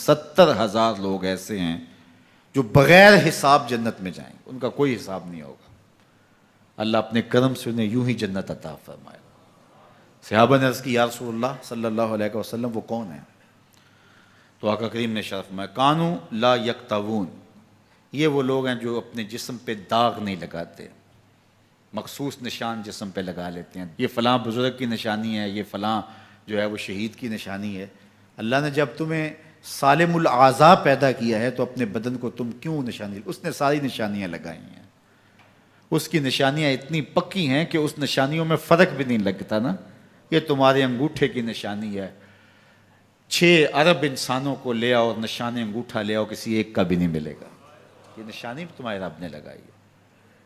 70,000 لوگ ایسے ہیں جو بغیر حساب جنت میں جائیں گے، ان کا کوئی حساب نہیں ہوگا۔ اللہ اپنے کرم سے انہیں یوں ہی جنت عطا فرمائے۔ صحابہ نے عرض کی، یا رسول اللہ صلی اللہ علیہ وسلم وہ کون ہیں؟ تو آقا کریم نے ارشاد فرمایا، کانوا لا یکتوون، یہ وہ لوگ ہیں جو اپنے جسم پہ داغ نہیں لگاتے، مخصوص نشان جسم پہ لگا لیتے ہیں، یہ فلاں بزرگ کی نشانی ہے، یہ فلاں جو ہے وہ شہید کی نشانی ہے۔ اللہ نے جب تمہیں سالم الاعضاء پیدا کیا ہے تو اپنے بدن کو تم کیوں نشانی؟ اس نے ساری نشانیاں لگائی ہیں، اس کی نشانیاں اتنی پکی ہیں کہ اس نشانیوں میں فرق بھی نہیں لگتا نا۔ یہ تمہارے انگوٹھے کی نشانی ہے، 6 ارب انسانوں کو لے آؤ اور نشان انگوٹھا لے آؤ، کسی ایک کا بھی نہیں ملے گا۔ یہ نشانی تمہارے رب نے لگائی ہے۔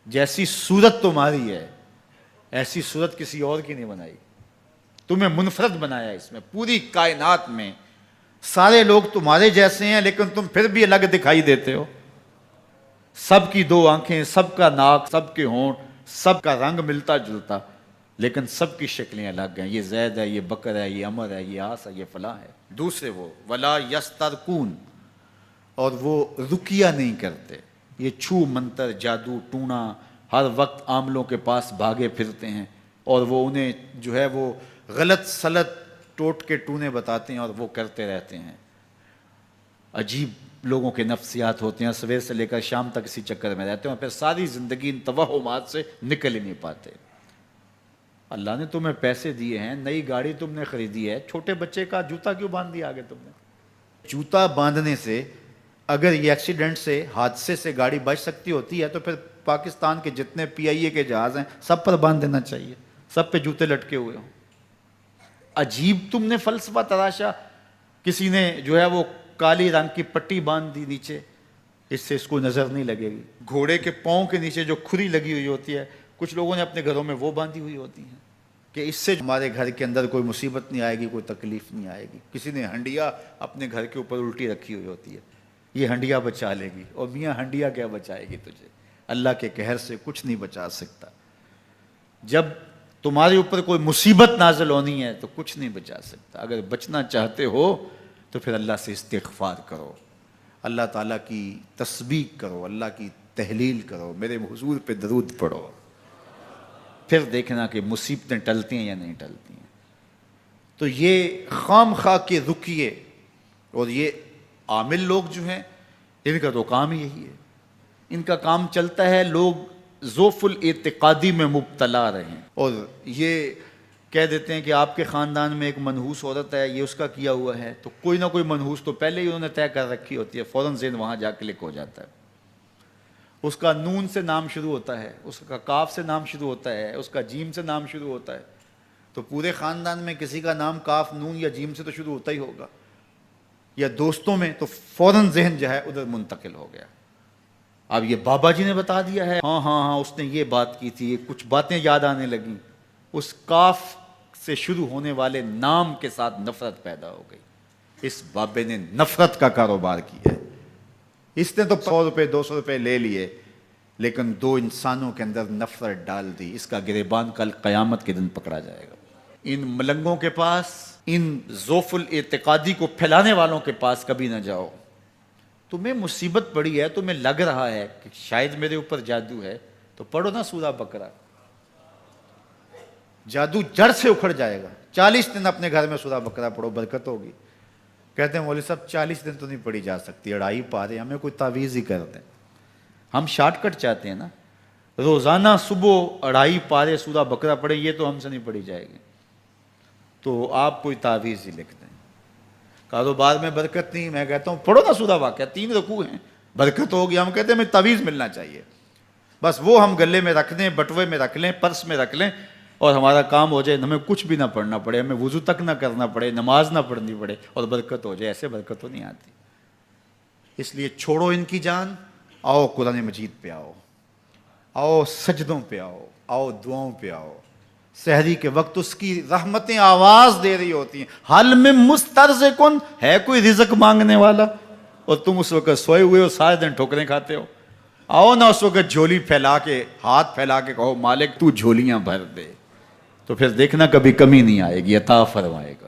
جیسی صورت تمہاری ہے ایسی صورت کسی اور کی نہیں بنائی، تمہیں منفرد بنایا اس میں۔ پوری کائنات میں سارے لوگ تمہارے جیسے ہیں لیکن تم پھر بھی الگ دکھائی دیتے ہو۔ سب کی 2 آنکھیں، سب کا ناک، سب کے ہونٹ، سب کا رنگ ملتا جلتا، لیکن سب کی شکلیں الگ ہیں۔ یہ زید ہے، یہ بکر ہے، یہ عمر ہے، یہ آس ہے، یہ فلاں ہے۔ دوسرے وہ ولا یسترقون، اور وہ رقیہ نہیں کرتے، یہ چھو منتر جادو ٹونا ہر وقت عاملوں کے پاس بھاگے پھرتے ہیں، اور وہ انہیں جو ہے وہ غلط سلط ٹوٹ کے ٹونے بتاتے ہیں اور وہ کرتے رہتے ہیں۔ عجیب لوگوں کے نفسیات ہوتے ہیں، صبح سے لے کر شام تک اسی چکر میں رہتے ہیں اور پھر ساری زندگی ان توہمات سے نکل ہی نہیں پاتے۔ اللہ نے تمہیں پیسے دیے ہیں، نئی گاڑی تم نے خریدی ہے، چھوٹے بچے کا جوتا کیوں باندھ دیا آگے تم نے؟ جوتا باندھنے سے اگر یہ ایکسیڈنٹ سے، حادثے سے گاڑی بچ سکتی ہوتی ہے تو پھر پاکستان کے جتنے PIA کے جہاز ہیں سب پر باندھ دینا چاہیے، سب پہ جوتے لٹکے ہوئے ہوں۔ عجیب تم نے فلسفہ تراشا، کسی نے جو ہے وہ کالی رنگ کی پٹی باندھ دی نیچے، اس سے اس کو نظر نہیں لگے گی۔ گھوڑے کے پاؤں کے نیچے جو کھری لگی ہوئی ہوتی ہے، کچھ لوگوں نے اپنے گھروں میں وہ باندھی ہوئی ہوتی ہیں کہ اس سے ہمارے گھر کے اندر کوئی مصیبت نہیں آئے گی، کوئی تکلیف نہیں آئے گی۔ کسی نے ہنڈیا اپنے گھر کے اوپر الٹی رکھی ہوئی ہوتی ہے، یہ ہنڈیا بچا لے گی، اور میاں ہنڈیا کیا بچائے گی تجھے؟ اللہ کے قہر سے کچھ نہیں بچا سکتا۔ جب تمہارے اوپر کوئی مصیبت نازل ہونی ہے تو کچھ نہیں بچا سکتا۔ اگر بچنا چاہتے ہو تو پھر اللہ سے استغفار کرو، اللہ تعالیٰ کی تسبیح کرو، اللہ کی تحلیل کرو، میرے حضور پہ درود پڑھو، پھر دیکھنا کہ مصیبتیں ٹلتی ہیں یا نہیں ٹلتی ہیں۔ تو یہ خام خواہ کے رقیے اور یہ عامل لوگ جو ہیں ان کا تو کام یہی ہے، ان کا کام چلتا ہے لوگ ذوف الاعتقادی میں مبتلا رہیں، اور یہ کہہ دیتے ہیں کہ آپ کے خاندان میں ایک منحوس عورت ہے، یہ اس کا کیا ہوا ہے، تو کوئی نہ کوئی منحوس تو پہلے ہی انہوں نے طے کر رکھی ہوتی ہے، فوراً ذہن وہاں جا کلک ہو جاتا ہے۔ اس کا نون سے نام شروع ہوتا ہے، اس کا کاف سے نام شروع ہوتا ہے، اس کا جیم سے نام شروع ہوتا ہے، تو پورے خاندان میں کسی کا نام کاف، نون یا جیم سے تو شروع ہوتا ہی ہوگا، یا دوستوں میں، تو فوراً ذہن جو ہے ادھر منتقل ہو گیا۔ اب یہ بابا جی نے بتا دیا ہے، ہاں ہاں ہاں اس نے یہ بات کی تھی، کچھ باتیں یاد آنے لگیں، اس کاف سے شروع ہونے والے نام کے ساتھ نفرت پیدا ہو گئی۔ اس بابے نے نفرت کا کاروبار کیا ہے، اس نے تو 100 روپے 200 روپے لے لیے، لیکن 2 انسانوں کے اندر نفرت ڈال دی۔ اس کا گریبان کل قیامت کے دن پکڑا جائے گا۔ ان ملنگوں کے پاس، ان ذوف الاعتقادی کو پھیلانے والوں کے پاس کبھی نہ جاؤ۔ تمہیں مصیبت پڑی ہے، تمہیں لگ رہا ہے کہ شاید میرے اوپر جادو ہے، تو پڑھو نا سورہ بقرہ، جادو جڑ سے اکھڑ جائے گا۔ 40 دن اپنے گھر میں سورہ بقرہ پڑھو، برکت ہوگی۔ کہتے ہیں مولوی صاحب 40 دن تو نہیں پڑھی جا سکتی، 2.5 پارے، ہمیں کوئی تعویذ ہی کر دیں۔ ہم شارٹ کٹ چاہتے ہیں نا، روزانہ صبح 2.5 پارے سورہ بقرہ پڑھیں، یہ تو ہم سے نہیں پڑھی جائے گی، تو آپ کوئی تعویذ ہی لکھ دیں۔ کاروبار میں برکت نہیں، میں کہتا ہوں پڑھو نا سورہ واقعہ، 3 رکوع ہیں، برکت ہوگی۔ ہم کہتے ہیں ہمیں تعویذ ملنا چاہیے، بس وہ ہم گلے میں رکھ دیں، بٹوے میں رکھ لیں، پرس میں رکھ لیں، اور ہمارا کام ہو جائے، ہمیں کچھ بھی نہ پڑھنا پڑے، ہمیں وضو تک نہ کرنا پڑے، نماز نہ پڑھنی پڑے، اور برکت ہو جائے۔ ایسے برکت تو نہیں آتی۔ اس لیے چھوڑو ان کی جان، آؤ قرآن مجید پہ آؤ، آؤ سجدوں پہ آؤ، آؤ دعاؤں پہ آؤ۔ سحری کے وقت اس کی رحمتیں آواز دے رہی ہوتی ہیں، حل میں مسترزقن، ہے کوئی رزق مانگنے والا، اور تم اس وقت سوئے ہوئے ہو، سارے دن ٹھوکریں کھاتے ہو۔ آؤ نا اس وقت جھولی پھیلا کے، ہاتھ پھیلا کے کہو مالک تو جھولیاں بھر دے، تو پھر دیکھنا کبھی کمی نہیں آئے گی، عطا فرمائے گا۔